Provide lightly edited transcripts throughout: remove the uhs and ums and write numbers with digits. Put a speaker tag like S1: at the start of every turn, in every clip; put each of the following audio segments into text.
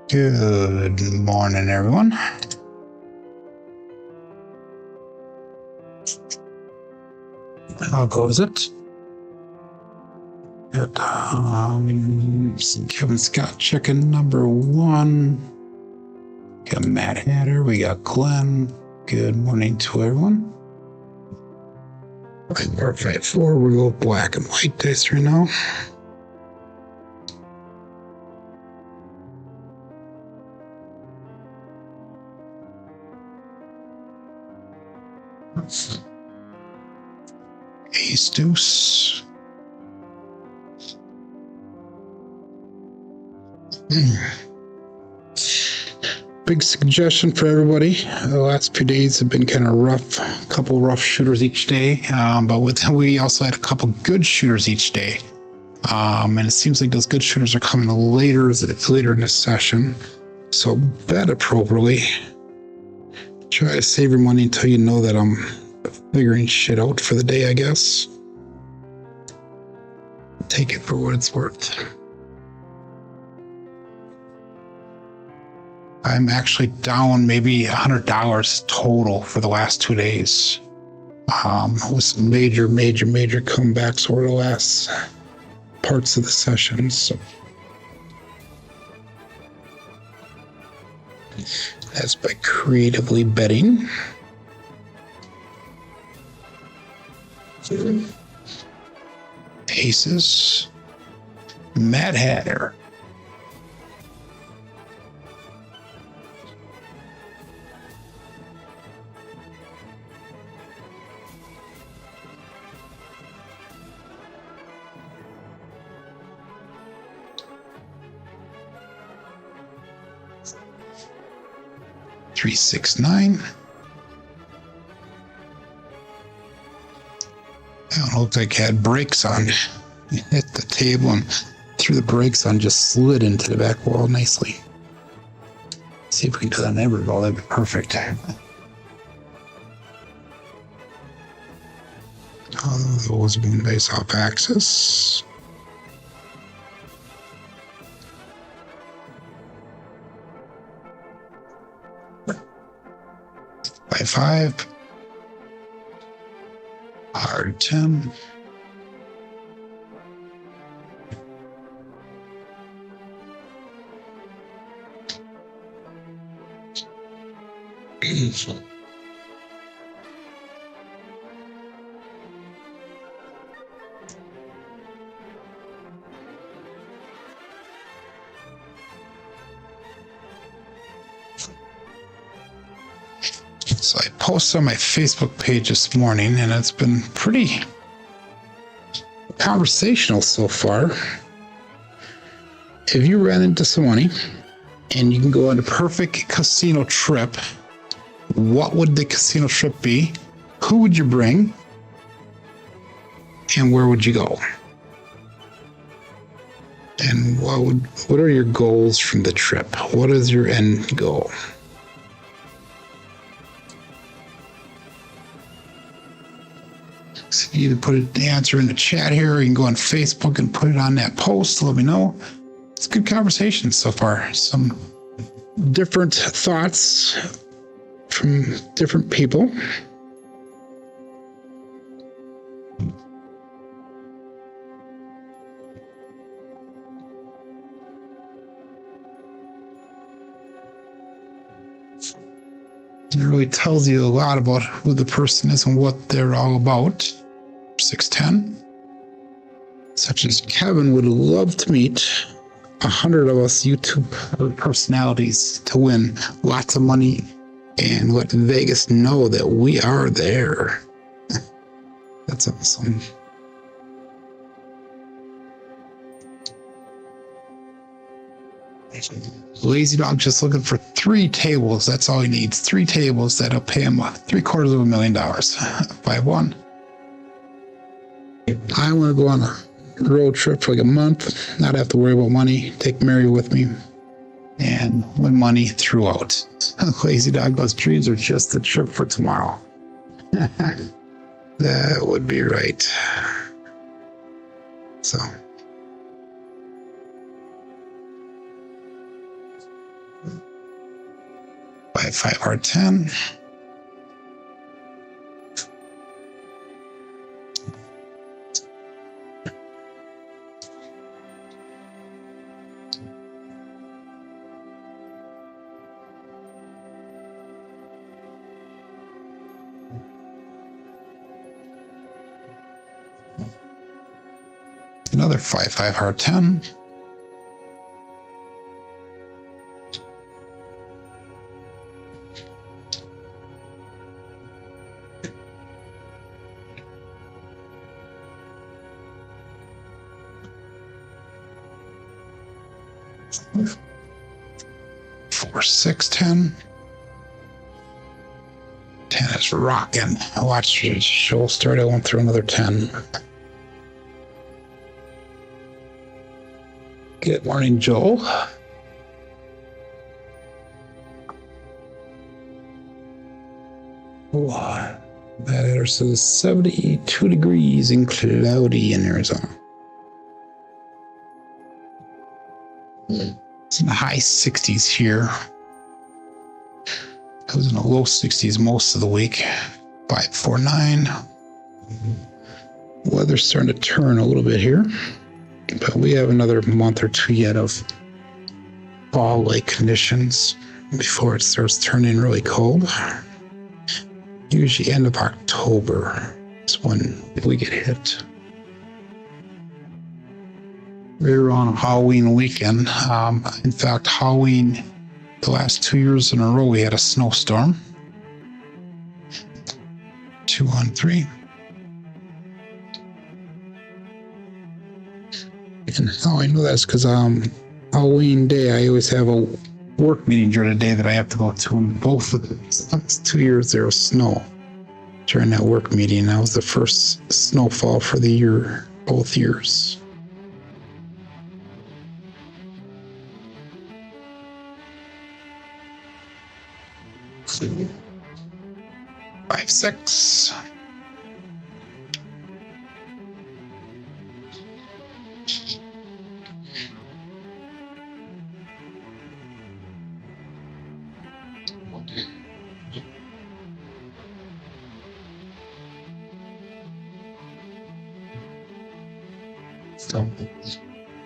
S1: Good morning, everyone. How goes it? Good. Kevin Scott chicken number 1. Got Matt Hatter. We got Glenn. Good morning to everyone. Okay, perfect. 4. We go black and white dice right now. Ace deuce. Big suggestion for everybody. The last few days have been kind of rough. A couple rough shooters each day, but we also had a couple good shooters each day. And it seems like those good shooters are coming later in the session. So bet appropriately. Try to save your money until you know that I'm figuring shit out for the day, I guess. Take it for what it's worth. I'm actually down maybe $100 total for the last 2 days. With some major comebacks over the last parts of the session. So that's by creatively betting. Aces. Mad Hatter. Three, 6, 9. It looked like it had brakes on. It hit the table and threw the brakes on, just slid into the back wall nicely. See if we can do that in every ball. That'd be perfect. Those moon base off axis. By 5. Hard 10. So I posted on my Facebook page this morning, and it's been pretty conversational so far. If you ran into some money and you can go on a perfect casino trip, what would the casino trip be? Who would you bring? And where would you go? And what are your goals from the trip? What is your end goal? So you either put the answer in the chat here, or you can go on Facebook and put it on that post. Let me know. It's a good conversation so far. Some different thoughts from different people. It really tells you a lot about who the person is and what they're all about. 610. Such as Kevin would love to meet 100 of us YouTube personalities to win lots of money and let Vegas know that we are there. That's awesome. Lazy Dog just looking for 3 tables. That's all he needs. 3 tables that'll pay him $750,000. 5-1. I want to go on a road trip for like a month, not have to worry about money, take Mary with me, and win money throughout. Lazy Dog, those dreams are just a trip for tomorrow. That would be right. So 5-5 hard 10. Another 5-5 hard 10. Four, 6, 10. 10 is rocking. I watched the show start. I went through another 10. Good morning, Joel. Oh, that air says 72 degrees and cloudy in Arizona. It's in the high 60s here. I was in the low 60s most of the week. 549. Weather's starting to turn a little bit here, but we have another month or two yet of fall-like conditions before it starts turning really cold. Usually end of October is when we get hit. We were on a Halloween weekend. In fact, Halloween, the last 2 years in a row, we had a snowstorm. 2 on 3. And how I know that's because Halloween day, I always have a work meeting during the day that I have to go to, and both of the last 2 years there was snow during that work meeting. That was the first snowfall for the year, both years. Five, 6.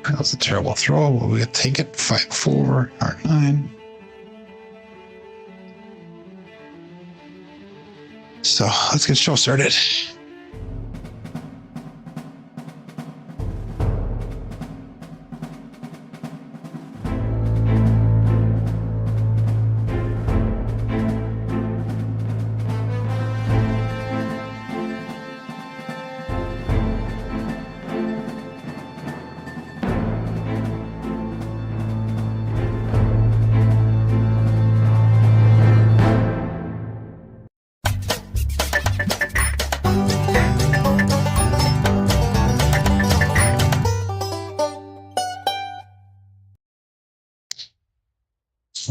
S1: That was a terrible throw, but we take it. 5-4, hard 9. So let's get the show started.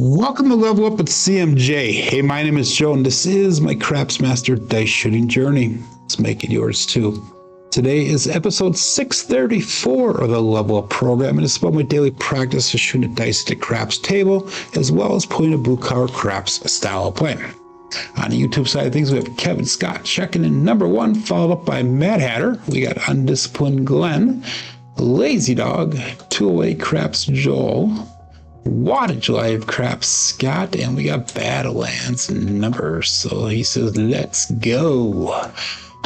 S1: Welcome to Level Up with CMJ. Hey, my name is Joe, and this is my Craps Master dice shooting journey. Let's make it yours too. Today is episode 634 of the Level Up program, and it's about my daily practice of shooting dice at the craps table, as well as putting a blue-collar craps style of play. On the YouTube side of things, we have Kevin Scott checking in number 1, followed up by Mad Hatter. We got Undisciplined Glenn, Lazy Dog, 208 Craps Joel, Wattage Live Craps Scott, and we got Badlands numbers. So he says, let's go.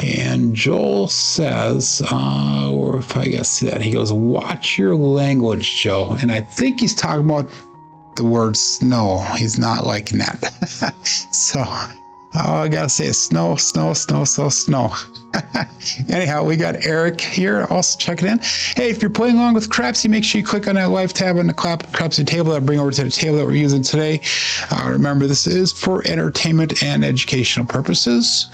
S1: And Joel says, or if I guess that, he goes, watch your language, Joe. And I think he's talking about the word snow. He's not liking that. So I gotta say snow. Anyhow, we got Eric here also checking in. Hey, if you're playing along with Crapsee, make sure you click on that live tab on the Crapsee table. That'll bring over to the table that we're using today. Remember, this is for entertainment and educational purposes.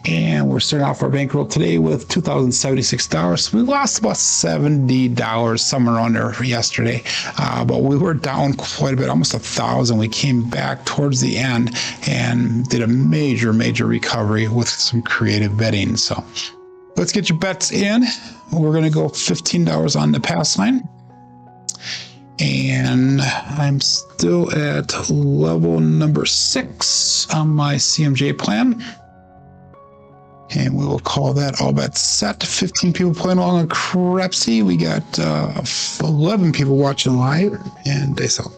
S1: And we're starting off our bankroll today with $2,076. We lost about $70 somewhere around there yesterday, but we were down quite a bit, almost $1,000. We came back towards the end and did a major recovery with some creative betting. So let's get your bets in. We're going to go $15 on the pass line. And I'm still at level number 6 on my CMJ plan. And we will call that all bets set. 15 people playing along on Crapsee. We got 11 people watching live, and they sell.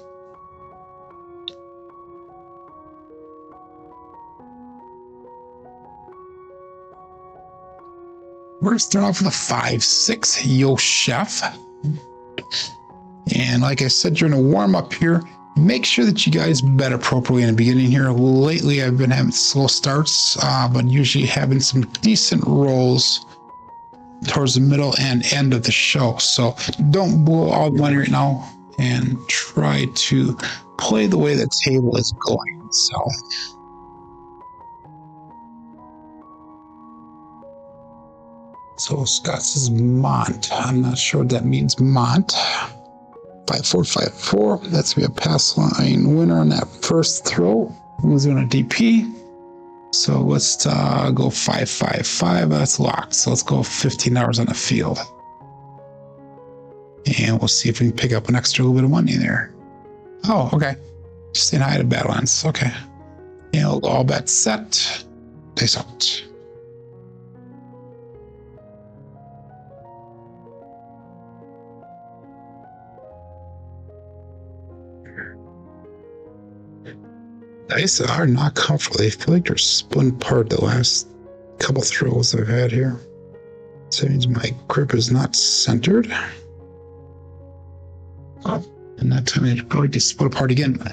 S1: We're starting off with a 5-6 Yo Chef. And like I said during the warm-up here, make sure that you guys bet appropriately in the beginning here. Lately, I've been having slow starts, but usually having some decent rolls towards the middle and end of the show. So don't blow all the money right now and try to play the way the table is going. So Scott says Mont. I'm not sure what that means, Mont. 5454. That's gonna be a pass line winner on that first throw. Who's doing a DP? So let's go 555. That's locked. So let's go 15 hours on the field. And we'll see if we can pick up an extra little bit of money there. Oh, okay. Just saying hi to Badlands. Okay. And we'll go all bets set. Face out. Dice are not comfortable. They feel like they're spun apart the last couple throws I've had here. So that means my grip is not centered. Oh, and that time it probably just split apart again.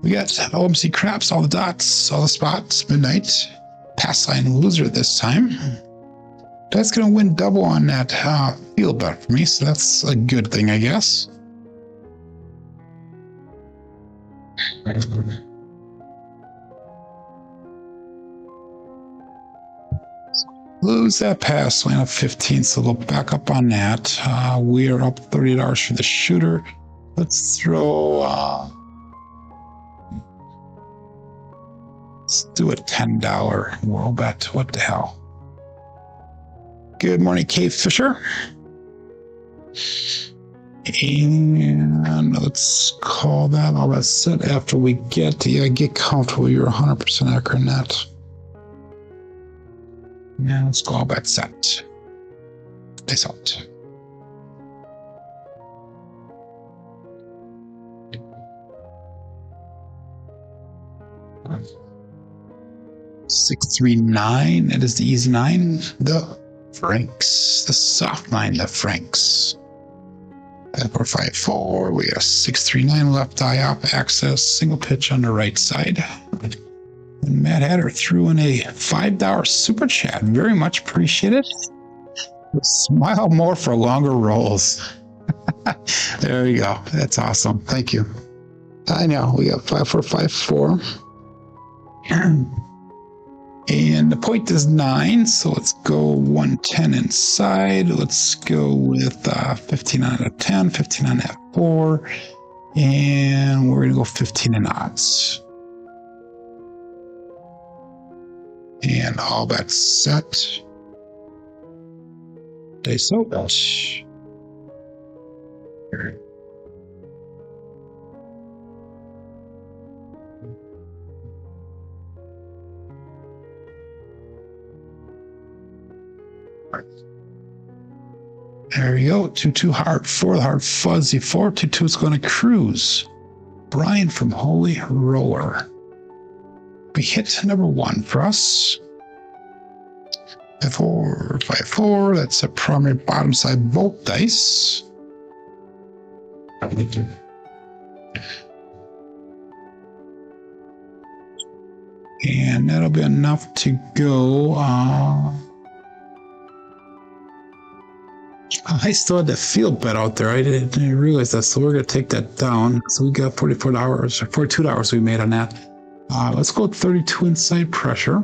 S1: We got OMC Craps, all the dots, all the spots, midnight. Pass line loser this time. That's going to win double on that field bet for me, so that's a good thing, I guess. Lose that pass line of 15, so go back up on that. We are up $30 for the shooter. Let's throw. Let's do a $10 world bet. What the hell? Good morning, Cave Fisher. And let's call that all that set after we get comfortable. You're 100% accurate in that. Now let's go all back set. Face out. $639. That is the easy 9. The Franks. The soft 9. The Franks. 5454. We got 639 left eye up access. Single pitch on the right side. And Matt Hatter threw in a $5 super chat. Very much appreciated. Smile more for longer rolls. There you go. That's awesome. Thank you. I know. We got 5454. And the point is 9. So let's go 110 inside. Let's go with 15 on a 10, 15 on that 4. And we're going to go 15 in odds. And all that's set. They so much. There you go. 2-2 hard 4, the hard fuzzy 4. 2-2 is going to cruise. Brian from Holy Roller. We hit number 1 for us. 54, 54. That's a primary bottom side volt dice. And that'll be enough to go. I still had the field bet out there. I didn't realize that. So we're going to take that down. So we got $42 we made on that. Let's go 32 inside pressure.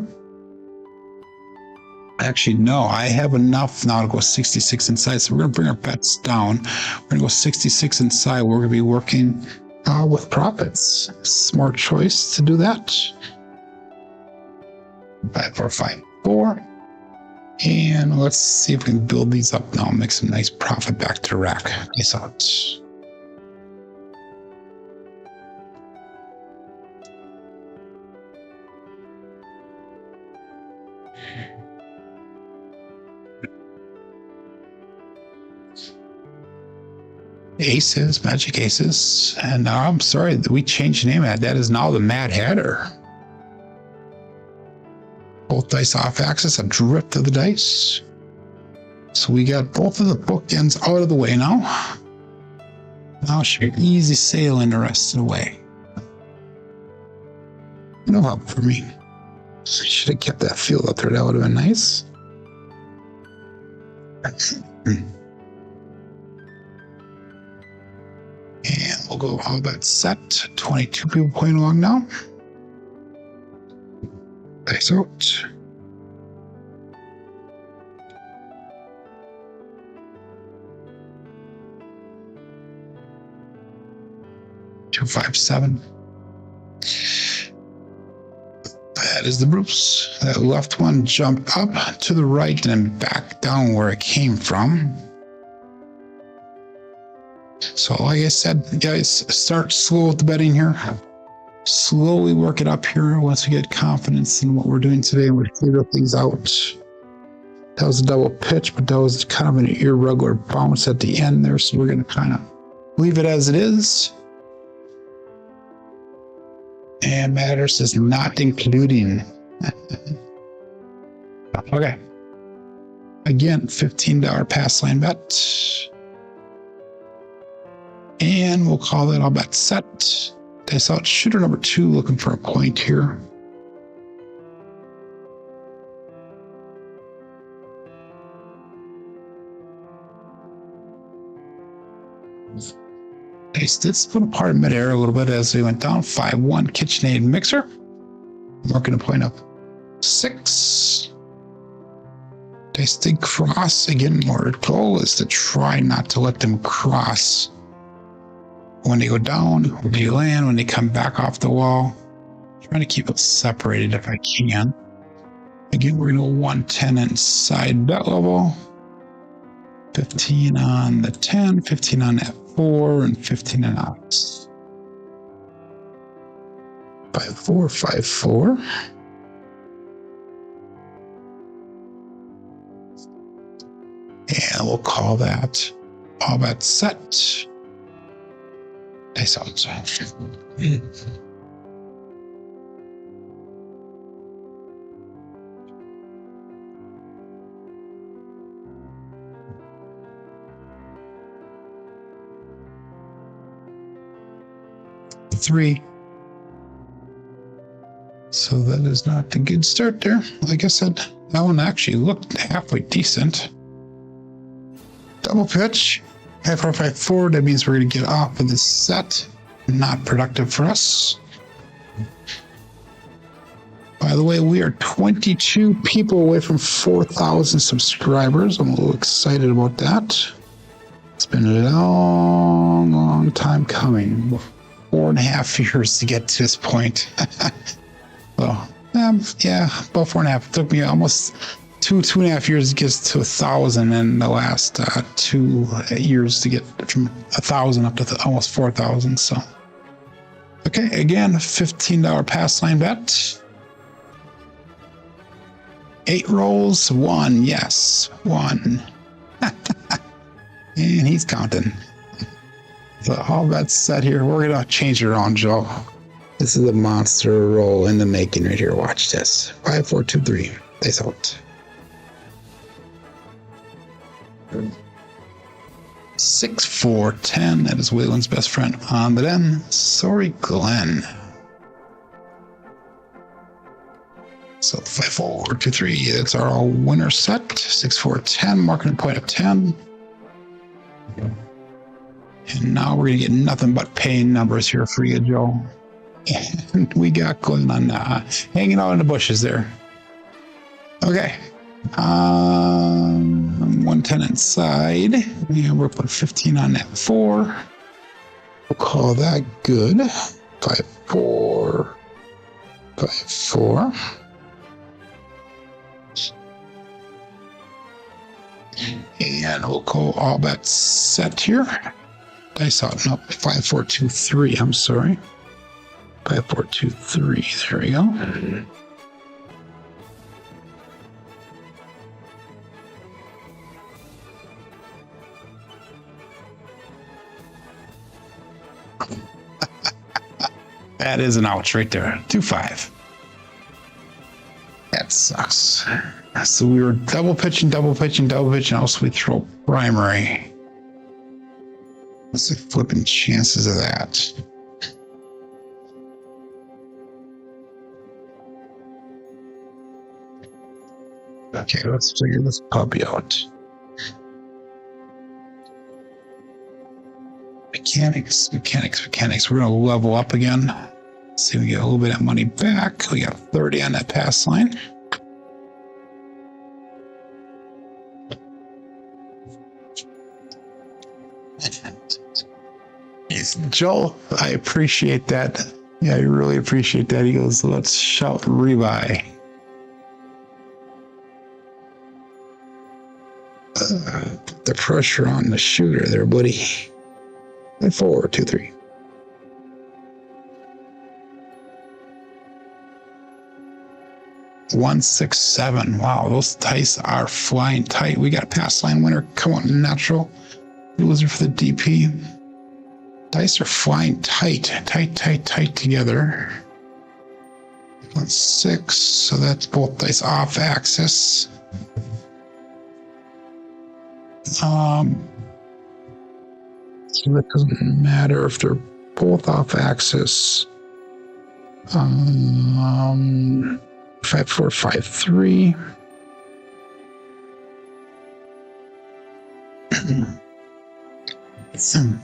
S1: Actually, no, I have enough now to go 66 inside. So we're going to bring our bets down. We're going to go 66 inside. We're going to be working with profits. Smart choice to do that. 5, 4, 5, 4. And let's see if we can build these up now and make some nice profit back to the rack. Nice out. Aces, magic aces. And I'm sorry, we changed the name of that. That is now the Mad Hatter. Both dice off axis, a drift of the dice. So we got both of the bookends out of the way now. Now it should be easy sailing the rest of the way. No help for me. Should have kept that field up there. That would have been nice. And we'll go all that set. 22 people playing along now. Dice out. Two, 5, 7. That is the Bruce. That left one jumped up to the right and then back down where it came from. So like I said, guys, start slow with the betting here. Slowly work it up here once we get confidence in what we're doing today and we figure things out. That was a double pitch, but that was kind of an irregular bounce at the end there. So we're going to kind of leave it as it is. And matters is not including. Okay. Again, $15 pass line bet. And we'll call that all bet set. Dice out shooter number 2, looking for a point here. Dice did split apart in midair a little bit as we went down. 5-1 KitchenAid mixer. Marking a point up 6. Dice did cross again. Our goal is to try not to let them cross. When they go down, when they land, when they come back off the wall, trying to keep it separated if I can. Again, we're going to go 110 inside bet level. 15 on the 10, 15 on that 4, and 15 on ox. 5-4, 5-4. And we'll call that all bet set. Dice out. 3. So that is not a good start there. Like I said, that one actually looked halfway decent. Double pitch. 5-4-5-4. That means we're going to get off of this set. Not productive for us. By the way, we are 22 people away from 4,000 subscribers. I'm a little excited about that. It's been a long, long time coming. 4.5 years to get to this point. Well, yeah, about 4.5. It took me almost 2.5 years to get to 1,000, and the last 2 years to get from 1,000 up to almost 4,000. So, okay, again, $15 pass line bet. 8 rolls, 1, yes, 1. And he's counting. So all bets set here. We're gonna change it around, Joe. This is a monster roll in the making right here. Watch this. 5, 4, 2, 3. Dice out. 6, 4, 10. That is Waylon's best friend on the den. Sorry, Glenn. So 5, 4, 2, 3. That's our winner set. 6, 4, 10. Marking a point of 10. And now we're going to get nothing but paying numbers here for you, Joe. And we got Glenn on hanging out in the bushes there. Okay. 110 inside. And we'll put 15 on that 4. We'll call that good. 5, 4. 5, 4. And we'll call all bets set here. Dice out. No, 5, 4, 2, 3. I'm sorry. 5, 4, 2, 3. There we go. That is an ouch right there. 2-5. That sucks. So we were double pitching. Also, we throw primary. What's the flipping chances of that? Okay, let's figure this puppy out. Mechanics. We're going to level up again. See if we get a little bit of money back. We got 30 on that pass line. Joel, I appreciate that. Yeah, I really appreciate that. He goes, let's shout rebuy. Put the pressure on the shooter there, buddy. 4, 2, 3. One, 6, 7. Wow, those dice are flying tight. We got a pass line winner. Come on, natural. Loser for the DP. Dice are flying tight together. 1, 6. So that's both dice off axis. So that doesn't matter if they're both off axis. 5, 4, 5, 3.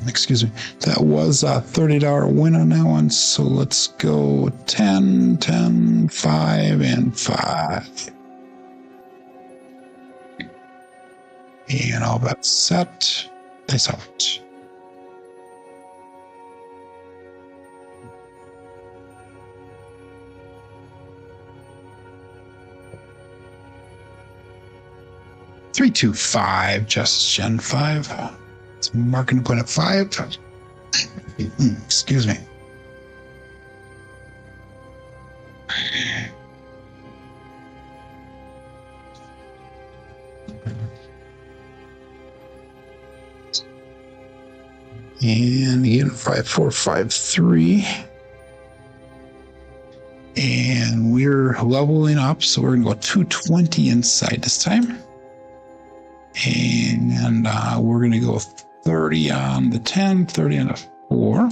S1: Excuse me. That was a $30 win on that one. So let's go 10, 10, 5, and 5. And all that set. Dice out. Three, 2, 5. Just Gen 5. It's marking point at 5. Excuse me. And again, 5, 4, 5, 3. And we're leveling up, so we're going to go 220 inside this time. And we're going to go 30 on the 10, 30 on the 4.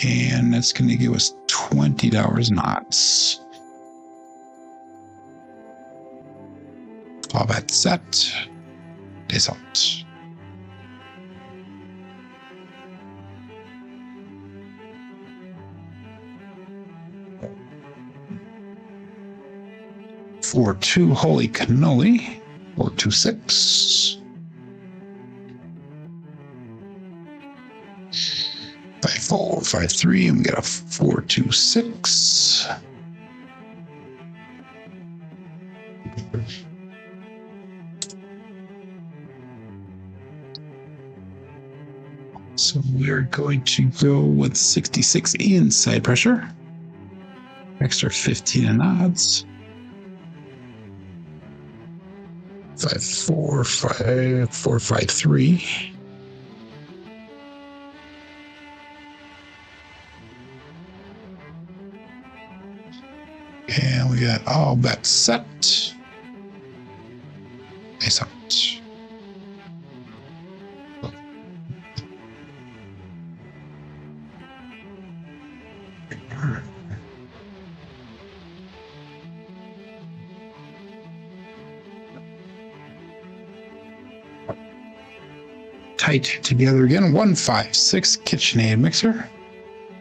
S1: And that's going to give us $20 knots. All that set. Days out. Four, 2, holy cannoli. 4, 2, 6. 5, 4, 5, 3, and we got a 4, 2, 6. So we're going to go with 66 inside pressure. Extra 15 in odds. 5, 4, 5, 4, 5, 3. And we got all bets set. Nice out. Tight together again. 1, 5, 6 KitchenAid mixer.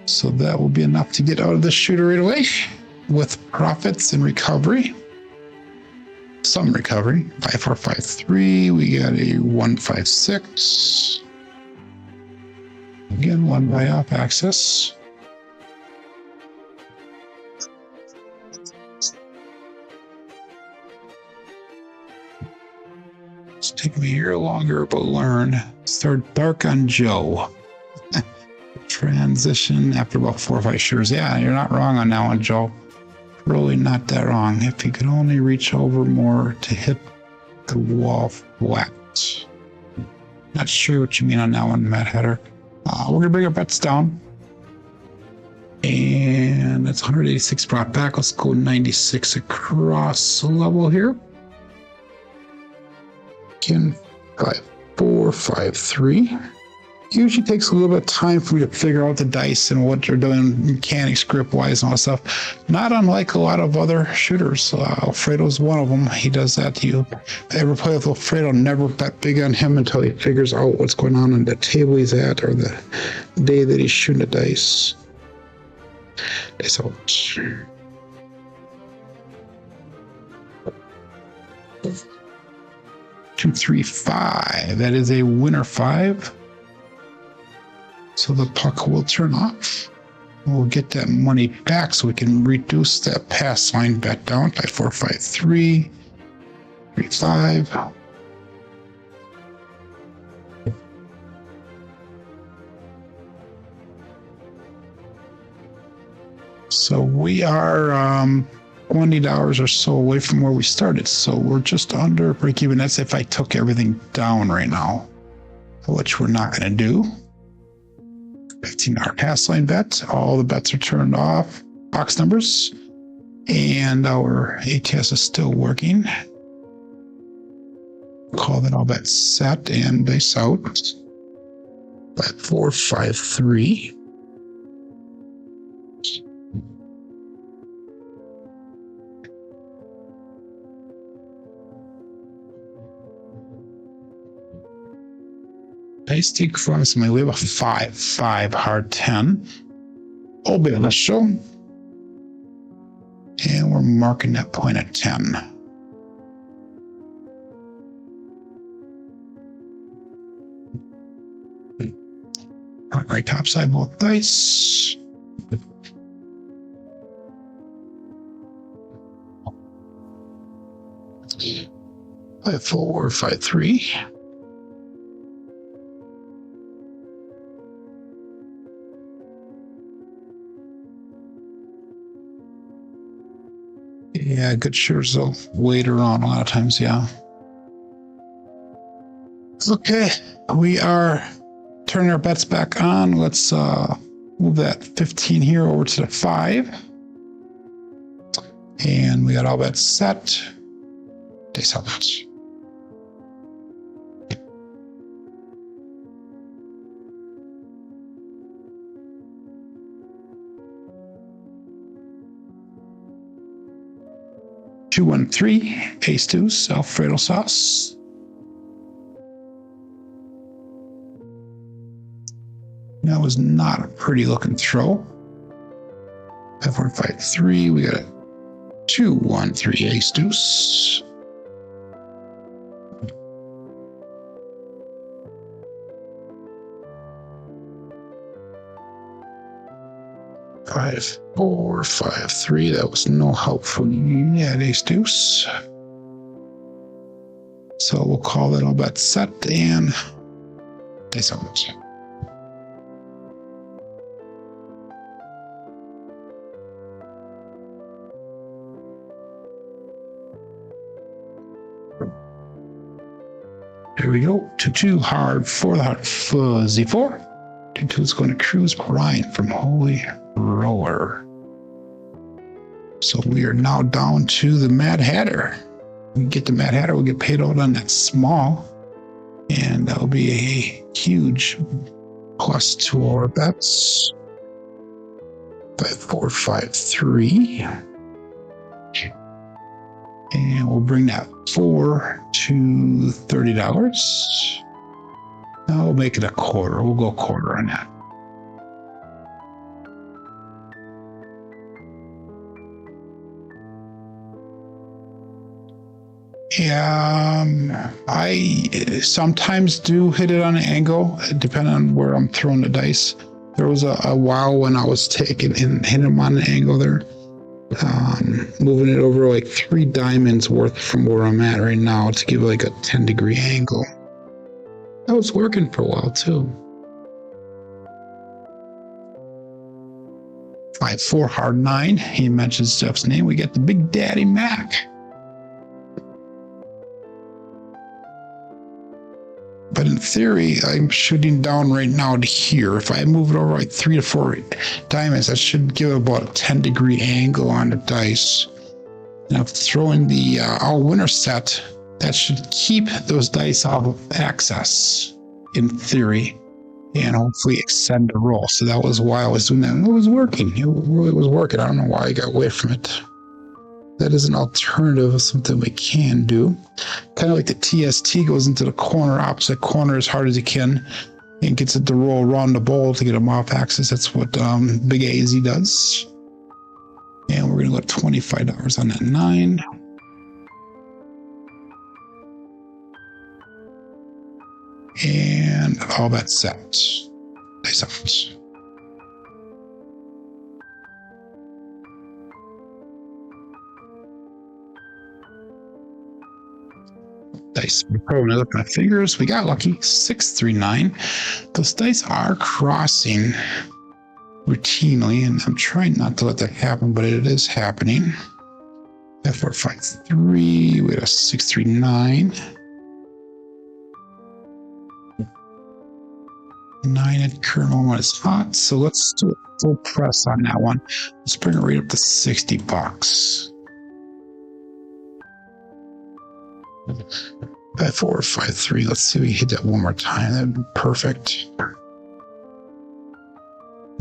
S1: So that will be enough to get out of the shooter right away with profits and recovery. Some recovery. 5, 4, 5, 3. We got a 1, 5, 6. Again, 1 by off axis. It's taking me a year longer, but learn. Start dark on Joe. Transition after about 4 or 5 shooters. Yeah, you're not wrong on that one, Joe. Really not that wrong. If you could only reach over more to hit the wall flat. Not sure what you mean on that one, Matt Hatter. We're going to bring our bets down. And that's 186 brought back. Let's go 96 across the level here. Again, 5, 4, 5, 3. Usually takes a little bit of time for me to figure out the dice and what they're doing mechanics, grip wise, and all that stuff. Not unlike a lot of other shooters. Alfredo's one of them. He does that to you. If I ever play with Alfredo, never bet big on him until he figures out what's going on the table he's at or the day that he's shooting the dice. Dice out. 2, 3, 5. That is a winner 5. So the puck will turn off. We'll get that money back so we can reduce that pass line bet down by 4, 5, 3, 3, 5. So we are $20 or so away from where we started. So we're just under break even. That's if I took everything down right now, which we're not going to do. $15 pass line bet. All the bets are turned off. Box numbers. And our ATS is still working. Call that all bets set and base out. 5, 4, 5, 3. Dice take cross me. We have a 5, 5 hard 10. Open let's show. And we're marking that point at 10. Right top side both dice. 5, 4, 5, 3. Yeah, good shooters will wait around a lot of times, yeah. Okay, we are turning our bets back on. Let's move that 15 here over to the 5. And we got all bets set. Dice out. 213, ace deuce, Alfredo sauce. That was not a pretty looking throw. 5, 4, 5, 3. We got a 2, 1, 3, ace deuce. Five, 4, 5, 3. That was no help for me at ace deuce. So we'll call that all bets set and dice out. There we go. 2-2 hard for the hard fuzzy 4. 2-2 is going to Cruise Brian from Holy Roller. So we are now down to the Mad Hatter. We get the Mad Hatter, we'll get paid out on that small. And that'll be a huge plus to our bets. 5, 4, 5, 3. And we'll bring that 4 to $30. Now we'll make it a quarter. We'll go quarter on that. I sometimes do hit it on an angle, depending on where I'm throwing the dice. There was a while when I was taking and hitting them on an angle there. Moving it over like 3 diamonds worth from where I'm at right now to give like a 10-degree angle. That was working for a while too. 5, 4 hard 9. He mentions Jeff's name. We get the Big Daddy Mac. But in theory, I'm shooting down right now to here. If I move it over like 3 to 4 diamonds, that should give about a 10-degree angle on the dice. Now, throwing the all-winner set, that should keep those dice off of access, in theory, and hopefully extend the roll. So that was why I was doing that. And it was working. It really was working. I don't know why I got away from it. That is an alternative of something we can do. Kind of like the TST goes into the corner, opposite corner as hard as you can, and gets it to roll around the bowl to get them off axis. That's what Big AZ does. And we're going to go $25 on that 9. And all that set. Nice out. Dice. When I look at my fingers, we got lucky. 6, 3, 9. Those dice are crossing routinely, and I'm trying not to let that happen, but it is happening. 5, 4, 5, 3. We got a 6, 3, 9. 9 at Colonel one is hot, so let's do a full press on that one. Let's bring it right up to $60. 5, 4, 5, 3. Let's see if we hit that one more time. That'd be perfect.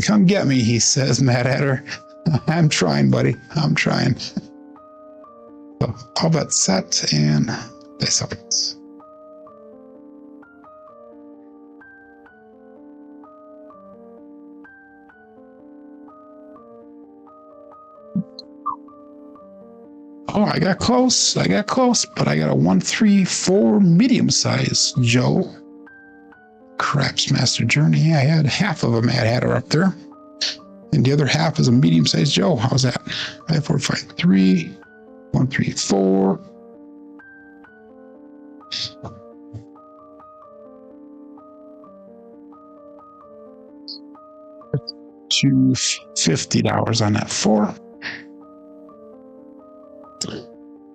S1: Come get me, he says, Mad Hatter. I'm trying, buddy. I'm trying. So, all that set and dice up. Oh, I got close, but I got a 1, 3, 4 medium size Joe. Craps Master Journey. Yeah, I had half of a Mad Hatter up there. And the other half is a medium sized Joe. How's that? 5, 4, 5, 3. 1, 3, 4. To $50 on that 4.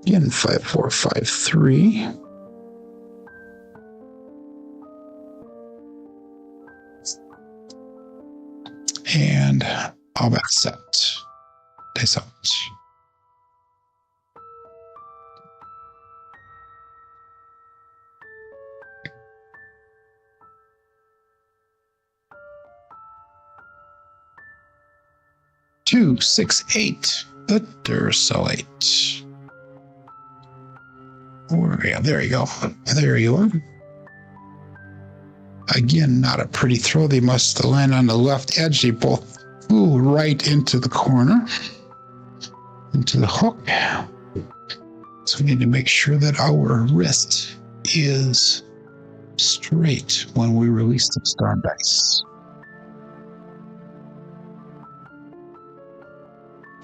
S1: Again, 5, 4, 5, 3. And all that set. Dice out. Two, 6, 8. Better sell 8. Oh, yeah, there you go. There you are. Again, not a pretty throw. They must land on the left edge. They both flew right into the corner, into the hook. So we need to make sure that our wrist is straight when we release the star dice.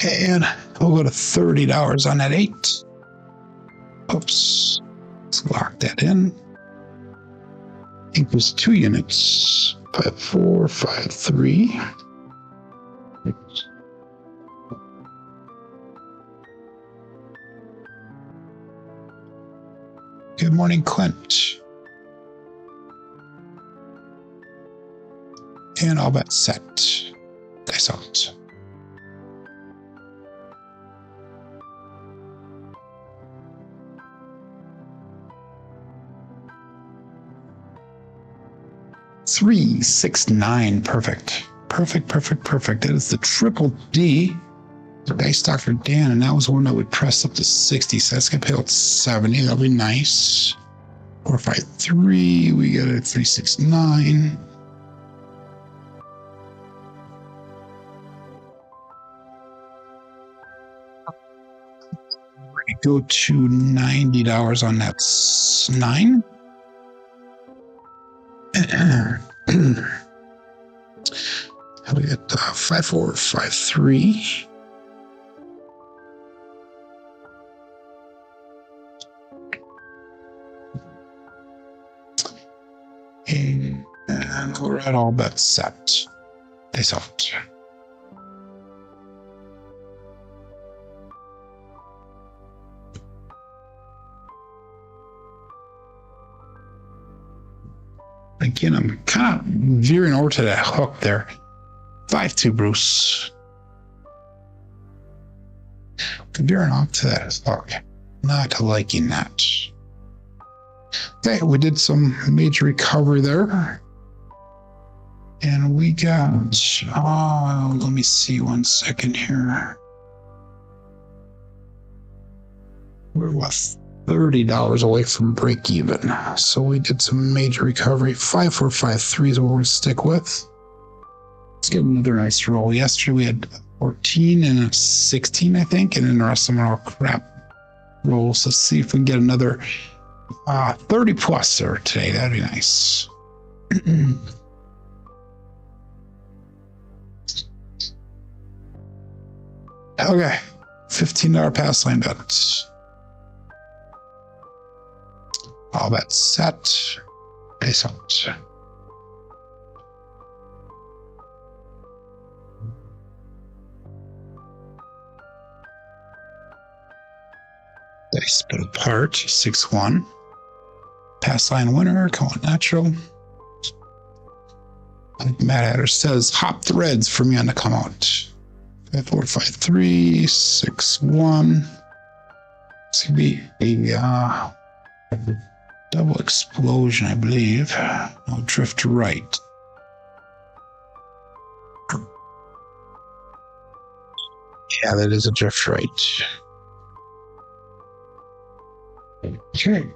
S1: And we'll go to $30 on that 8. Oops. Let's lock that in. Equals 2 units. 5, 4, 5, 3. Good morning, Clint. And all that set. Dice out. Three, 6, 9. Perfect. Perfect. That is the triple D. The Dice Dr. Dan, and that was one that we pressed up to 60. So that's going to pay out 70. That'll be nice. 4, 5, 3. We got a 3, 6, 9. We go to $90 on that 9. We got 5, 4, 5, 3. And we're at all but set. Dice out. Again, I'm kind of veering over to that hook there. 5-2, Bruce. Veering off to that hook. Not liking that. Okay, we did some major recovery there. And we got, let me see 1 second here. We're what, $30 away from break even. So we did some major recovery. 5-4-5-3 is what we're going to stick with. Let's get another nice roll. Yesterday we had 14 and a 16, I think, and then the rest of them are all crap rolls. Let's see if we can get another 30 plus there today. That'd be nice. Okay, $15 pass line bets. All that set. Base out. They split apart. 6-1. Pass line winner. Come on, natural. Matt Hatter says, hop the reds for me on the come out. 5-4-5-3, 6-1. It's gonna be a double explosion, I believe. I'll drift to right. Yeah, that is a drift right. Okay.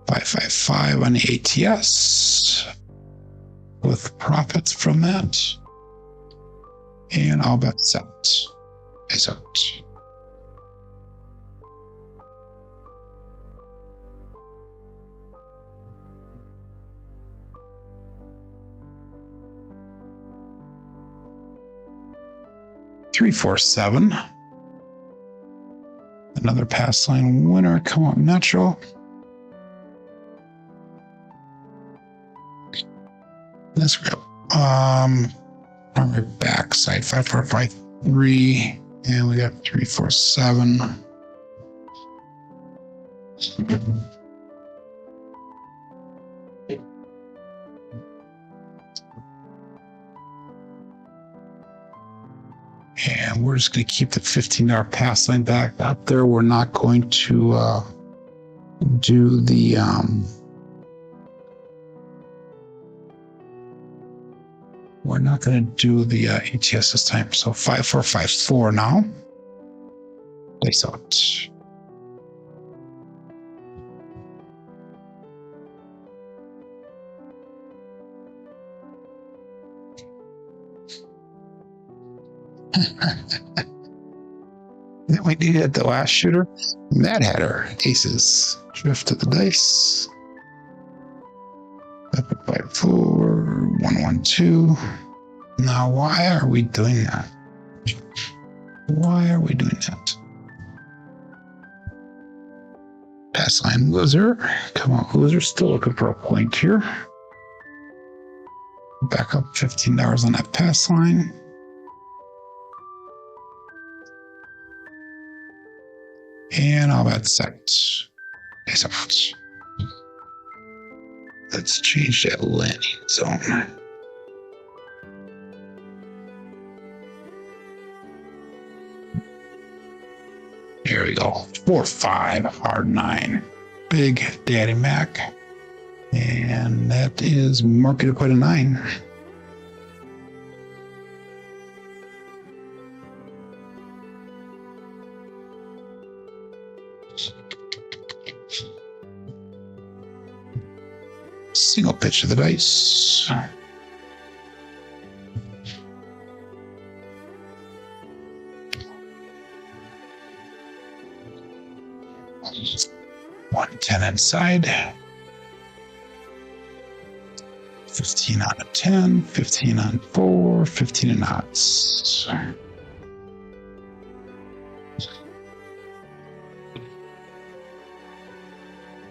S1: 5-5-5 on the ATS with profits from that. And all bets out. Is out. Three, 4, 7. Another pass line winner. Come on, natural. Let's go. On my backside, 5-4-5-3, and we got 3-4-7. And we're just going to keep the $15 pass line back up there. We're not going to do the ATS this time. So 5-4-5-4 now. Place out. Then we needed the last shooter. Mad Hatter, aces. Drift to the dice. 5-4, 1-1-2. Now, why are we doing that? Why are we doing that? Pass line loser. Come on, loser. Still looking for a point here. Back up $15 on that pass line. And all that set. Is out. Let's change that landing zone. Here we go. 4-5, hard 9. Big Daddy Mac. And that is marketed quite a 9. Single pitch of the dice. $110 inside. 15 on a 10, 15 on 4, 15 in odds.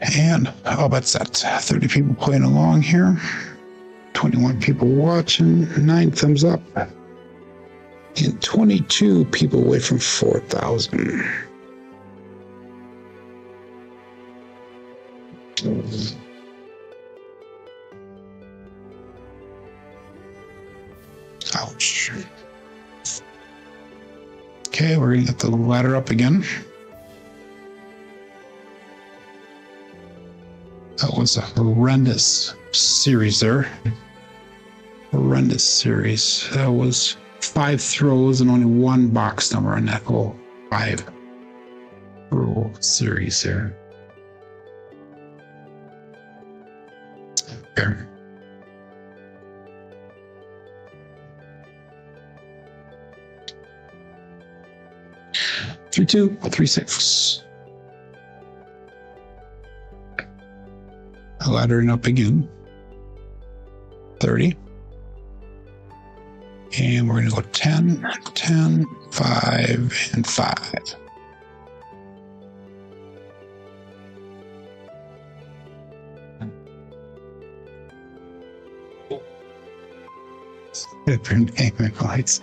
S1: And how about that? 30 people playing along here. 21 people watching. 9 thumbs up. And 22 people away from 4,000. Ouch. Okay, we're going to get the ladder up again. That was a horrendous series there. Horrendous series. That was 5 throws and only 1 box number on that whole 5-throw series there. Okay. Three, 2, 3, 6. Laddering up again. 30. And we're going to go 10, 10, 5, and 5. Different gaming lights.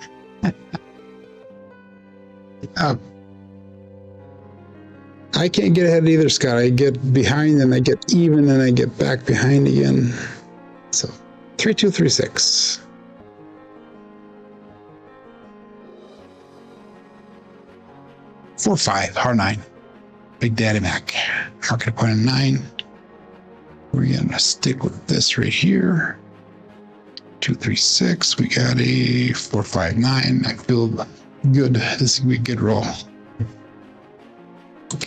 S1: I can't get ahead either, Scott. I get behind and I get even and I get back behind again. So 3, 2, 3, 6. Four, 5, harrah 9. Big Daddy Mac. Market point of 9. We're gonna stick with this right here. 2, 3, 6. We got a 4, 5, 9. I feel good. This is gonna be a good roll.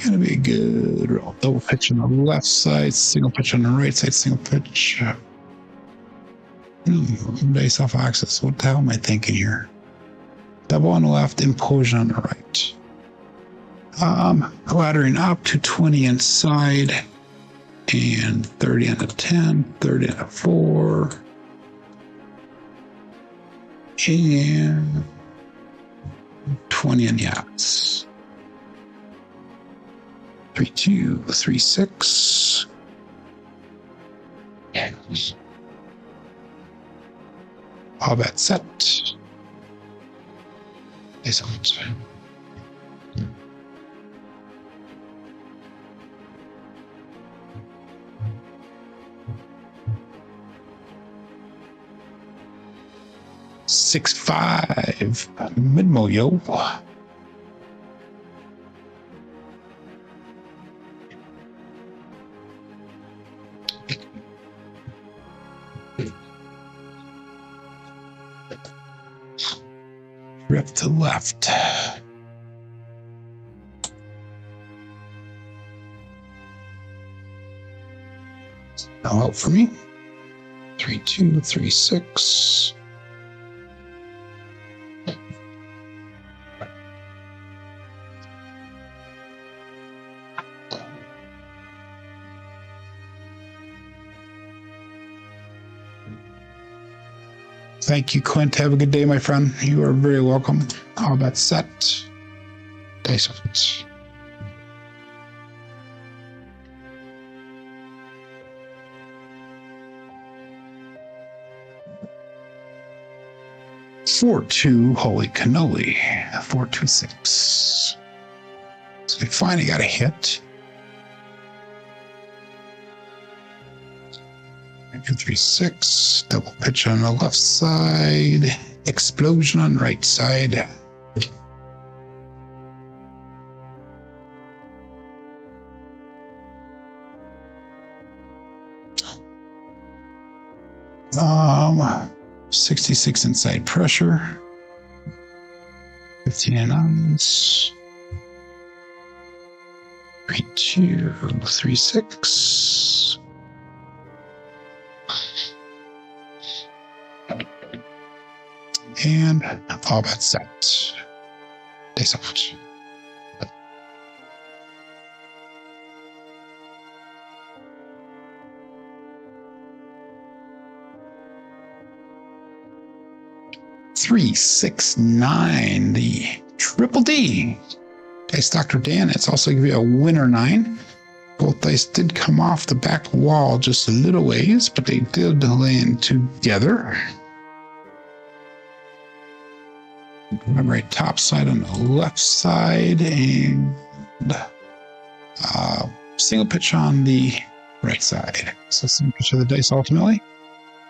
S1: Gonna be a good roll. Double pitch on the left side, single pitch on the right side, single pitch. Base off axis. What the hell am I thinking here? Double on the left, implosion on the right. Laddering up to 20 inside and 30 on the 10, 30 on the 4, and 20 on the outs. 3, 2, 3, 6. All that set. Is out. Six, 5. Mid-mo, yo. Rip to left. Now out for me. 3, 2, 3, 6. Thank you, Clint. Have a good day, my friend. You are very welcome. All that set. Dice of it. Four, 2, holy cannoli. 4, 2, 6. So we finally got a hit. 2, 3, 6. Double pitch on the left side. Explosion on the right side. Um, 66 inside pressure. 15 ons. 3, 2, 3, 6. And all that set. Thanks so much. Three, 6, 9, the triple D. Dice Dr. Dan, it's also going to be a winner 9. Both dice did come off the back wall just a little ways, but they did land together. Right top side on the left side, and single pitch on the right side. So single pitch of the dice ultimately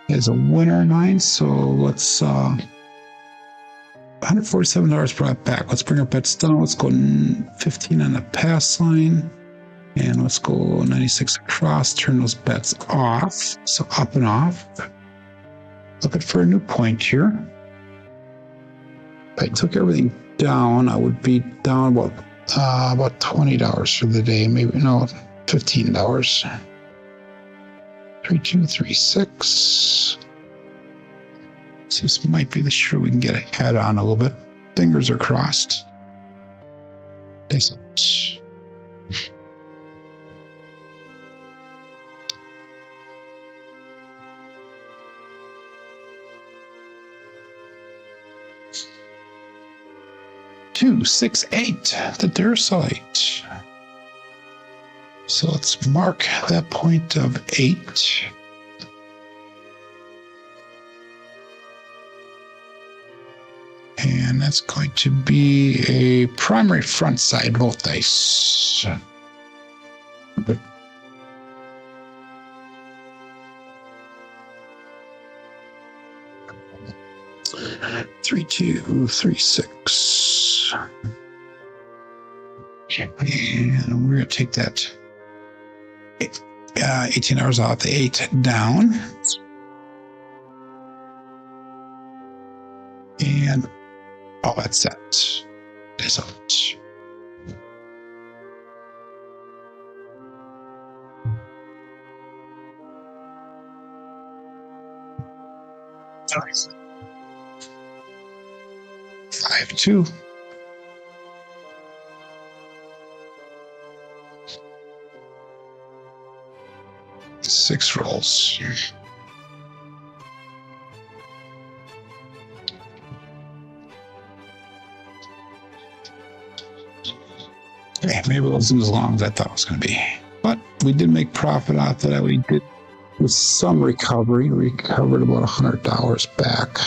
S1: is a winner 9. So let's $147 brought back. Let's bring our bets down. Let's go 15 on the pass line. And let's go 96 across. Turn those bets off. So up and off. Looking for a new point here. If I took everything down, I would be down about $20 for the day. Maybe, no, $15. 3236. This might be the shooter we can get ahead on a little bit. Fingers are crossed. Thanks. 268, the Duracellite. So let's mark that point of 8. And that's going to be a primary front side both dice. 3236. And we're going to take that 18 hours off the 8 down. And all that's set. That's out. Nice. 5-2. 6 rolls. Okay, maybe it wasn't as long as I thought it was going to be. But we did make profit out of that. We did with some recovery. We recovered about $100 back.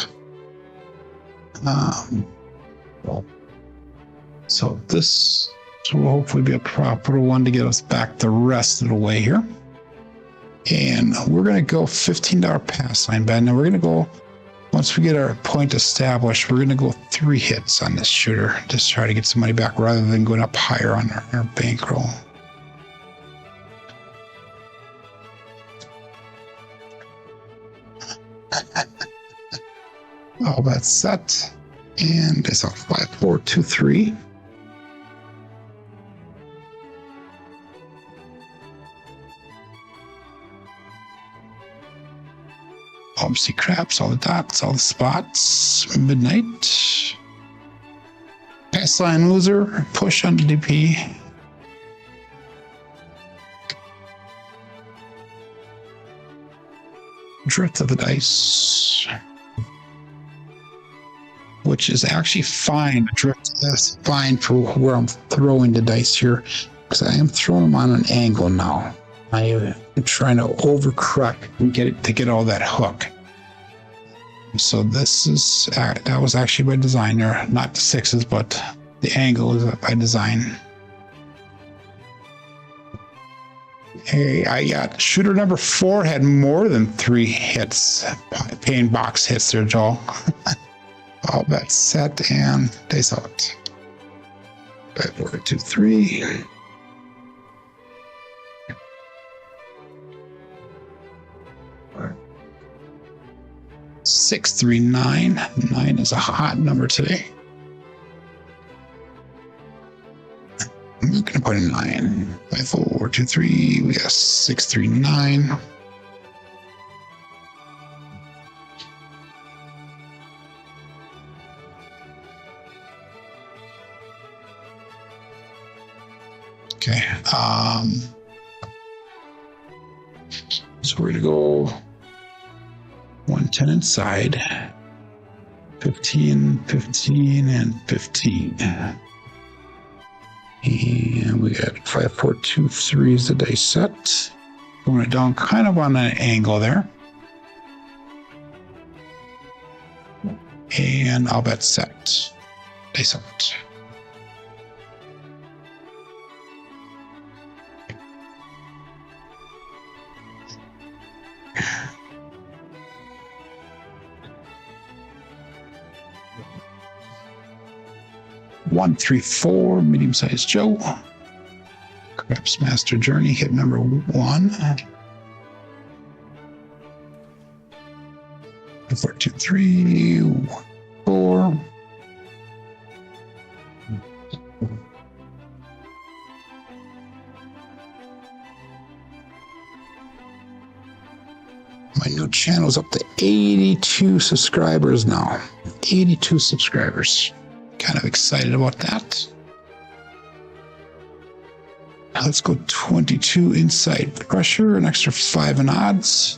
S1: So this will hopefully be a proper one to get us back the rest of the way here. And we're going to go $15 pass line bet. Now we're going to go, once we get our point established, we're going to go 3 hits on this shooter. Just try to get some money back rather than going up higher on our bankroll. All that's set. And it's a 5-4-2-3. Obviously, craps, all the dots, all the spots. Midnight. Pass line loser. Push on DP. Drift of the dice. Which is actually fine. Drift is fine for where I'm throwing the dice here, because I am throwing them on an angle now. I am trying to overcorrect and get all that hook. So this is that was actually by design there, not the 6s, but the angle is by design. Hey, I got shooter number 4 had more than 3 hits, paying box hits there, Joel. All bets set and days out. 5-4-2-3. Six, 3, 9. 9 is a hot number today. I'm going to put in 9. 5-4-2-3. We got 6, 3, 9. Okay. So we're going to go 110 inside, 15, 15, and 15. And we got 5-4-2-3 is the dice set. Going down kind of on an angle there. And I'll bet set. Dice out. 134, medium-sized Joe. Craps Master Journey, hit number 1. 4, 2, 3, 4. My new channel's up to 82 subscribers now. 82 subscribers. Kind of excited about that. Now let's go 22 inside pressure, an extra 5 in odds.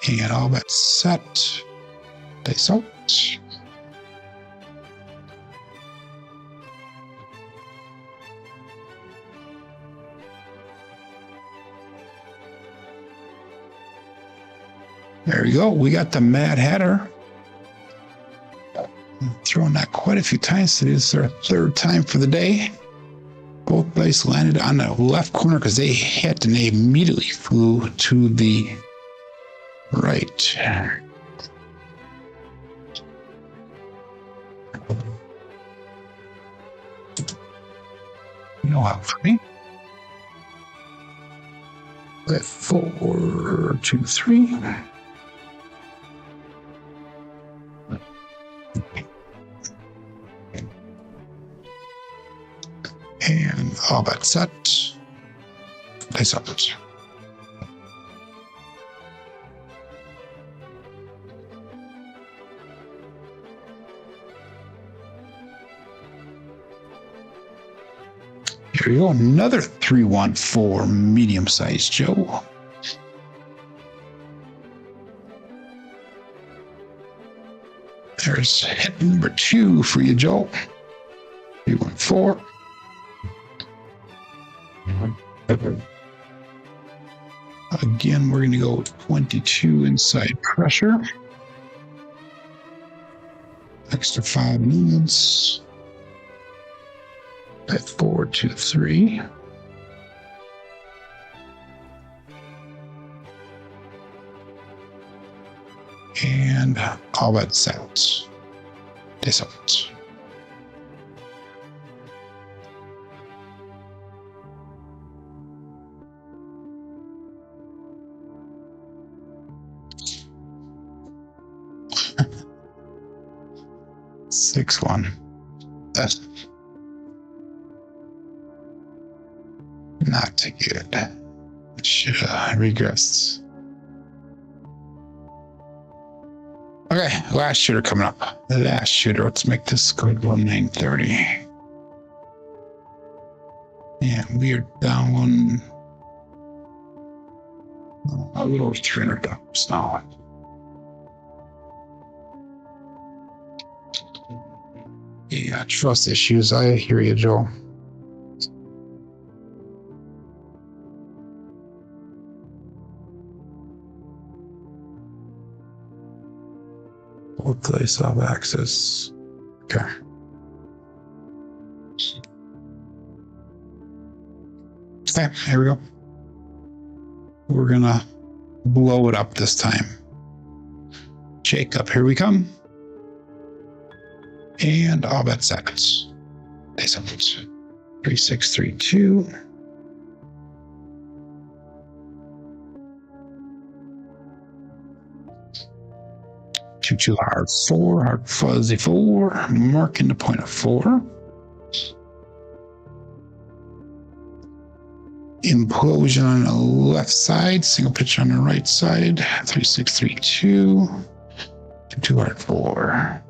S1: And all that set. Dice out. There we go. We got the Mad Hatter. Throwing that quite a few times. Today is our 3rd time for the day. Both dice landed on the left corner because they hit and they immediately flew to the right. You know how funny. 4, 2, 3. And all that set. Dice up. Here we go. Another 314 medium-sized Joe. There's hit number 2 for you, Joe. 314. Again, we're going to go 22 inside pressure. Extra 5 needs. At 4, 2, 3. And all that sets. This out. Six one. That's not good. Should have regressed. Okay, last shooter coming up. The last shooter. Let's make this go to 930. And we are down a little over $300 now. Yeah, trust issues. I hear you, Joel. Both place have access. Okay. Okay, here we go. We're gonna blow it up this time. Shake up, here we come. And all that seconds. 3632. Choo-choo hard 4, hard fuzzy 4, marking the point of 4. Implosion on the left side, single pitch on the right side, 3632, choo-choo hard 4.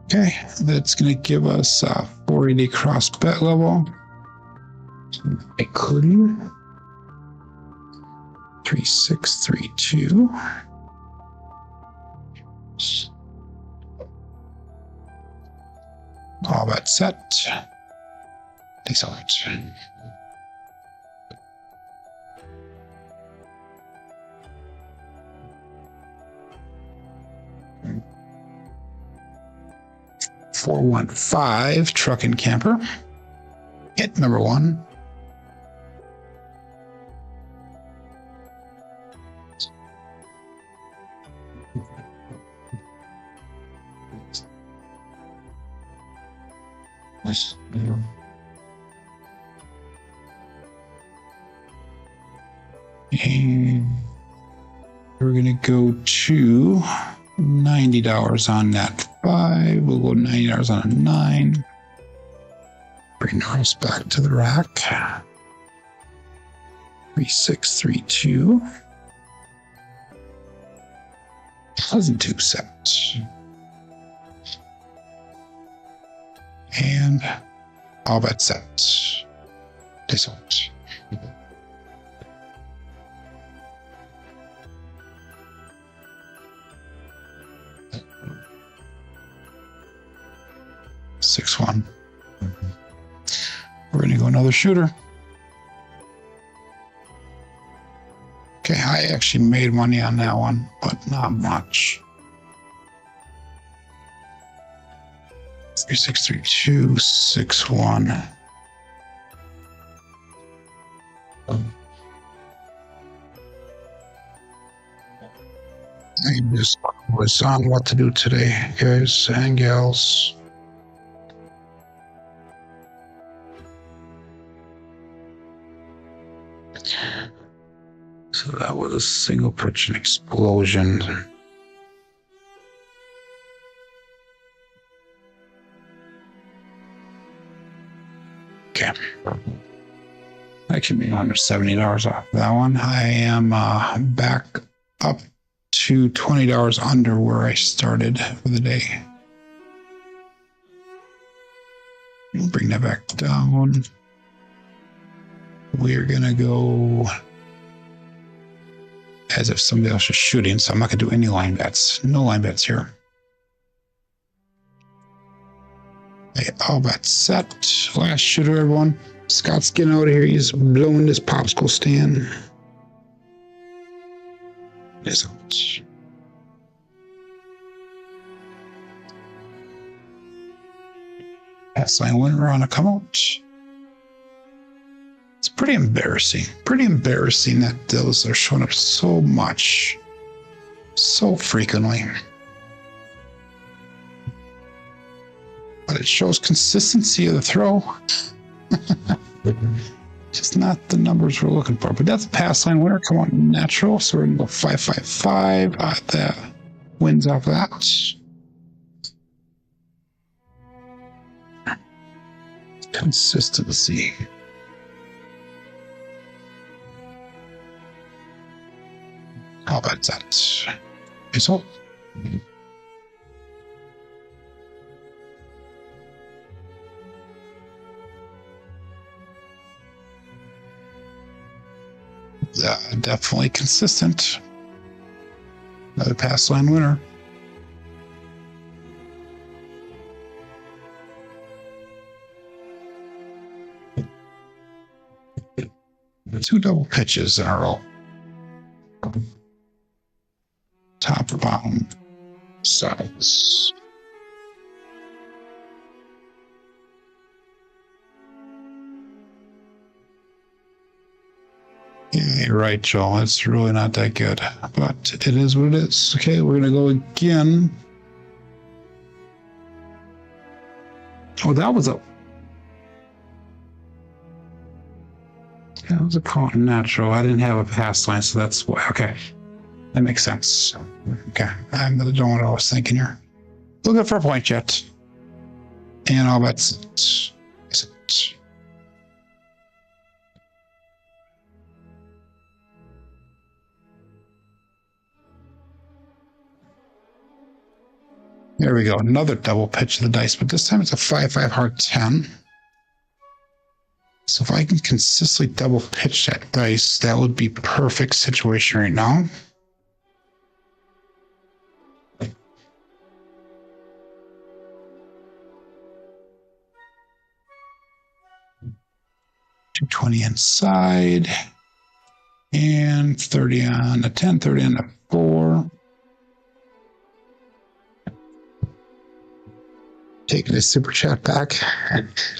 S1: Okay, that's going to give us a 480 cross bet level, including 3632. All that set. Takes out. $415 truck and camper. Hit number 1. And we're going to go to $90 on that 5. We'll go $90 on a 9. Bring ours back to the rack. 3632. Pleasant 2 set. And all bet set. This one. Six one. We're gonna go another shooter. Okay, I actually made money on that one, but not much. 3632 61. I just was on what to do today, guys and gals. So that was a single pitch and explosion. Okay. I actually made $170 off that one. I am back up to $20 under where I started for the day. We'll bring that back down. We're gonna go as if somebody else is shooting, so I'm not gonna do any line bets. No line bets here. Okay, all bets set. Last shooter, everyone. Scott's getting out of here. He's blowing this popsicle stand. It's out. Pass line winner on a come out. It's pretty embarrassing. Pretty embarrassing that those are showing up so much, so frequently. But it shows consistency of the throw. Just not the numbers we're looking for. But that's a pass line winner. Come on, natural. So we're going to go 555. That wins off of that. Consistency. How about that? It's all. Definitely consistent. Another pass line winner. Two double pitches in a row. Top, bottom, sides. Yeah, you're right, Joel. It's really not that good, but it is what it is. Okay, we're gonna go again. Oh, that was a call natural. I didn't have a pass line, so that's why. Okay, that makes sense. Okay, I'm gonna know what I was thinking here. Looking for a point yet, and all that's it. There we go. Another double pitch of the dice, but this time it's a 5-5 hard 10. So if I can consistently double pitch that dice, that would be perfect situation right now. $220 inside and 30 on the 10, 30 on the 4. Taking the super chat back.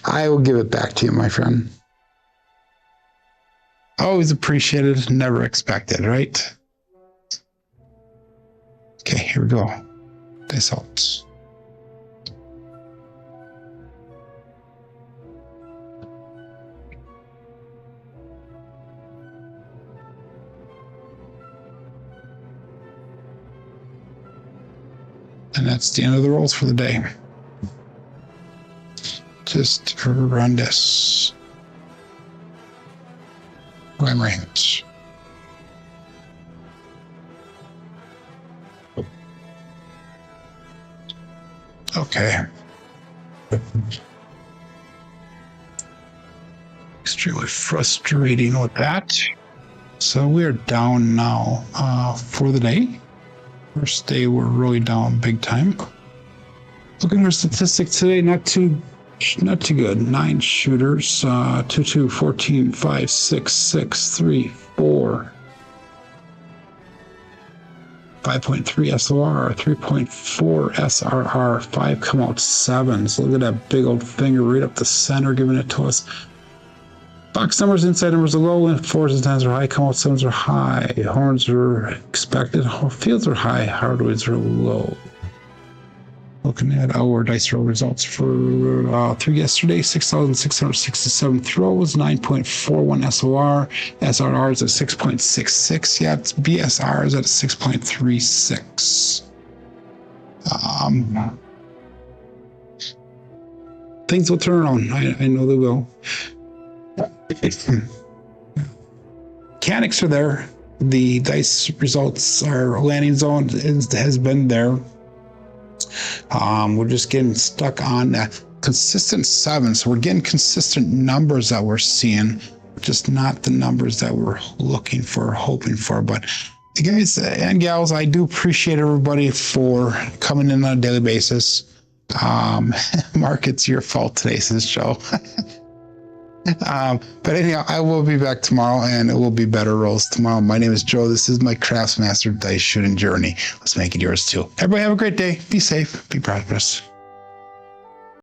S1: I will give it back to you, my friend. Always appreciated, never expected, right? Okay, here we go. This helps. And that's the end of the rolls for the day. Just horrendous. Range. Okay. Extremely frustrating with that. So we're down now for the day. First day we're really down big time. Looking at our statistics today, not too good. 9 shooters, 2, 2, 14, 5, 6, 6, 3, 4. 5.3 SOR, 3.4 SRR, 5 come out 7s. Look at that big old finger right up the center giving it to us. Box numbers, inside numbers are low, and 4s and 10s are high, come out 7s are high, horns are expected, fields are high, hardways are low. Looking at our dice roll results for through yesterday, 6,667 throws, 9.41 SOR, SRR is at 6.66, yeah, it's BSR is at 6.36. Things will turn around, I know they will. Mechanics are there. The dice results, our landing zone has been there. We're just getting stuck on consistent 7, so we're getting consistent numbers that we're seeing, just not the numbers that we're looking for, hoping for. But guys and gals, I do appreciate everybody for coming in on a daily basis. Mark, it's your fault today, says Joe. But anyhow, I will be back tomorrow, and it will be better rolls tomorrow. My name is Joe. This is my Craftsmaster dice shooting journey. Let's make it yours too. Everybody have a great day. Be safe. Be prosperous.